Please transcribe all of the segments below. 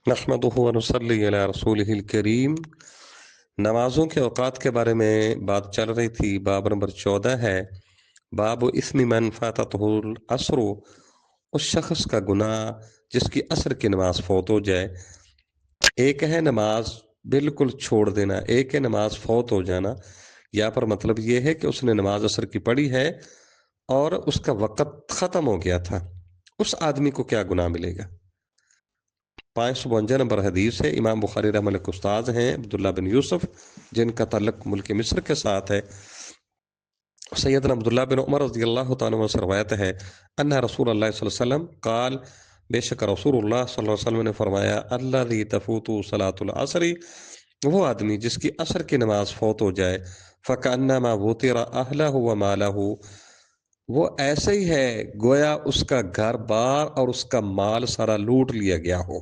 नहमदुहु व नुसल्ली अला रसूलिहिल करीम। नमाजों के औकात के बारे में बात चल रही थी। बाब नंबर 14 है, बाब इस्मी मन फाततहुल असरो, उस शख्स का गुनाह जिसकी असर की नमाज फौत हो जाए। एक है नमाज बिल्कुल छोड़ देना, एक है नमाज फौत हो जाना। यहाँ पर मतलब ये है कि उसने नमाज असर की पढ़ी है और उसका वक़्त ख़त्म हो गया था, उस आदमी को क्या गुनाह मिलेगा। 552 नंबर हदीस है। इमाम बुखारी रहमतुल्लाह के उस्ताद हैं अब्दुल्ला बिन यूसुफ, जिनका ताल्लुक मुल्क मिस्र के साथ है। सैयदना अब्दुल्ला बिन उमर रज़ियल्लाहु तआला अन्हु से रवायत है, अन्ना रसूलुल्लाह सल्लल्लाहु अलैहि वसल्लम काल, बेशक रसूलुल्लाह सल्लल्लाहु अलैहि वसल्लम ने फरमाया, अल्लज़ी तफूतु सलातुल असरी, वो आदमी जिसकी असर की नमाज फौत हो जाए, फ़कअन्नमा वुतिरा अहलहु व मालहु, वो ऐसे ही है गोया उसका घर बार और उसका माल सारा लूट लिया गया हो।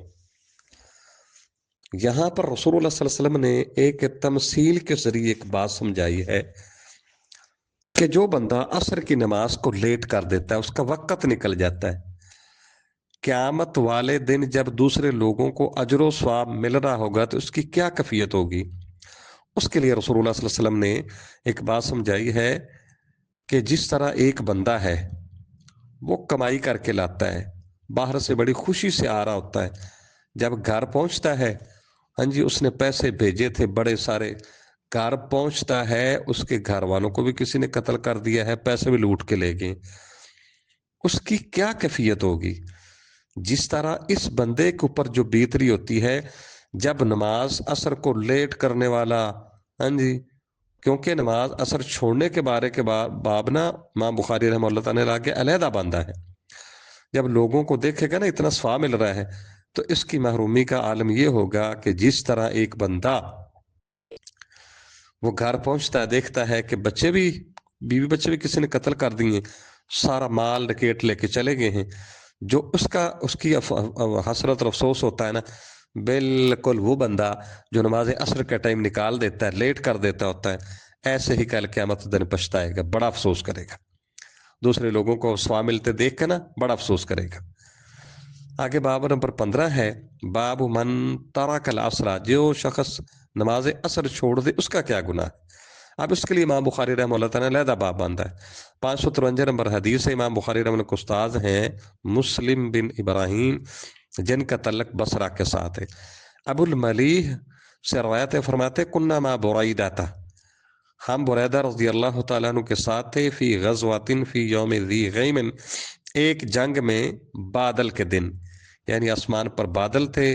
यहाँ पर रसूलुल्लाह सल्लल्लाहु अलैहि वसल्लम ने एक तमसील के जरिए एक बात समझाई है कि जो बंदा असर की नमाज को लेट कर देता है, उसका वक़्त निकल जाता है, क़यामत वाले दिन जब दूसरे लोगों को अजर सवाब मिल रहा होगा तो उसकी क्या कैफियत होगी। उसके लिए रसूलुल्लाह सल्लल्लाहु अलैहि वसल्लम ने एक बात समझाई है कि जिस तरह एक बंदा है वो कमाई करके लाता है, बाहर से बड़ी खुशी से आ रहा होता है, जब घर पहुंचता है, हाँ जी उसने पैसे भेजे थे बड़े सारे, घर पहुंचता है उसके घर वालों को भी किसी ने कत्ल कर दिया है, पैसे भी लूट के ले गए, उसकी क्या कैफियत होगी। जिस तरह इस बंदे के ऊपर जो बीत रही होती है जब नमाज असर को लेट करने वाला, हाँ जी, क्योंकि नमाज असर छोड़ने के बारे के बाब ना इमाम बुखारी रहमतुल्लाह ताला ने लाके अलहदा बांधा है। जब लोगों को देखेगा ना इतना सवाब मिल रहा है तो इसकी महरूमी का आलम यह होगा कि जिस तरह एक बंदा वो घर पहुंचता है, देखता है कि बच्चे भी, बीवी बच्चे भी किसी ने कत्ल कर दिए, सारा माल डकैत लेके चले गए हैं, जो उसका उसकी हसरत और अफसोस होता है ना, बिल्कुल वो बंदा जो नमाज असर का टाइम निकाल देता है, लेट कर देता होता है, ऐसे ही कल क़यामत दिन पछताएगा, बड़ा अफसोस करेगा, दूसरे लोगों को सवाब मिलते देख के ना बड़ा अफसोस करेगा। आगे बाब नंबर 15 है, बाब मन तरकल असरा, जो शख्स नमाज असर छोड़ दे उसका क्या गुनाह है। अब इसके लिए इमाम बुखारी रहमतुल्लाह ताला ने अलहदा बाब बांधा है। 553 नंबर हदीस है। इमाम बुखारी रहमतुल्लाह के उस्ताद हैं मुस्लिम बिन इब्राहीम, जिनका तल्लक बसरा के साथ है। अबुल मलीह से रवायत है, फरमाते कुन्ना मा बुरैदा था, हम बुरैदा रज़ी अल्लाह तआला अन्हु के साथ थे, फी गज़वातिन फी यौम ज़ी गैमिन, एक जंग में बादल के दिन, यानी आसमान पर बादल थे,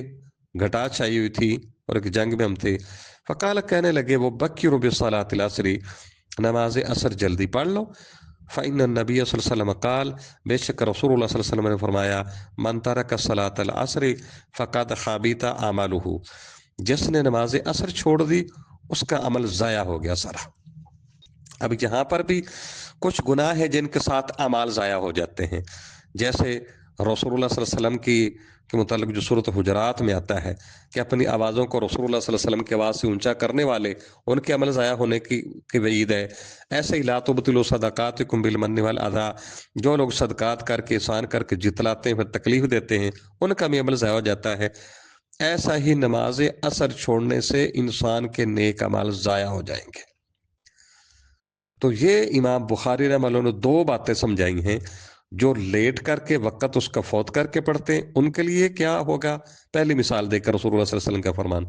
घटा छाई हुई थी और एक जंग में हम थे। फ़काल, कहने लगे वो, बक्किरु बिस्सलातिल असरी, नमाज असर जल्दी पढ़ लो। फ़इन्न नबी सल्लल्लाहु अलैहि वसल्लम क़ाल, बेशक रसूलुल्लाह सल्लल्लाहु अलैहि वसल्लम ने फरमाया, मन तरक सलातल असरी फ़क़द खाबिता अमलुहु, जिसने नमाज असर छोड़ दी उसका अमल ज़ाया हो गया सारा। अब यहाँ पर भी कुछ गुनाह है जिनके साथ अमाल ज़ाया हो जाते हैं, जैसे रसूलुल्लाह सल्लल्लाहु अलैहि वसल्लम की के मुतालिक जो सूरत हुजरात में आता है कि अपनी आवाज़ों को रसूलुल्लाह सल्लल्लाहु अलैहि वसल्लम की आवाज़ से ऊंचा करने वाले, उनके अमल ज़ाया होने की वईद है। ऐसे ही ला तुबतिलू सदक़ातिकुम बिल मन्नि वल अज़ा, जो लोग सदक़ात करके एहसान करके जितलाते हैं फिर तकलीफ देते हैं, उनका भी अमल ज़ाया हो जाता है। ऐसा ही नमाज असर छोड़ने से इंसान के नेक अमल ज़ाया हो जाएंगे। तो ये इमाम बुखारी रहमतुल्लाह ने दो बातें समझाई हैं, जो लेट करके वक़्त उसका फौत करके पढ़ते हैं उनके लिए क्या होगा, पहली मिसाल देकर रसूलुल्लाह सल्लल्लाहु अलैहि वसल्लम का फरमान,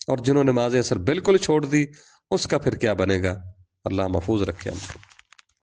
और जिन्होंने नमाज असर बिल्कुल छोड़ दी उसका फिर क्या बनेगा। अल्लाह महफूज रखे हम।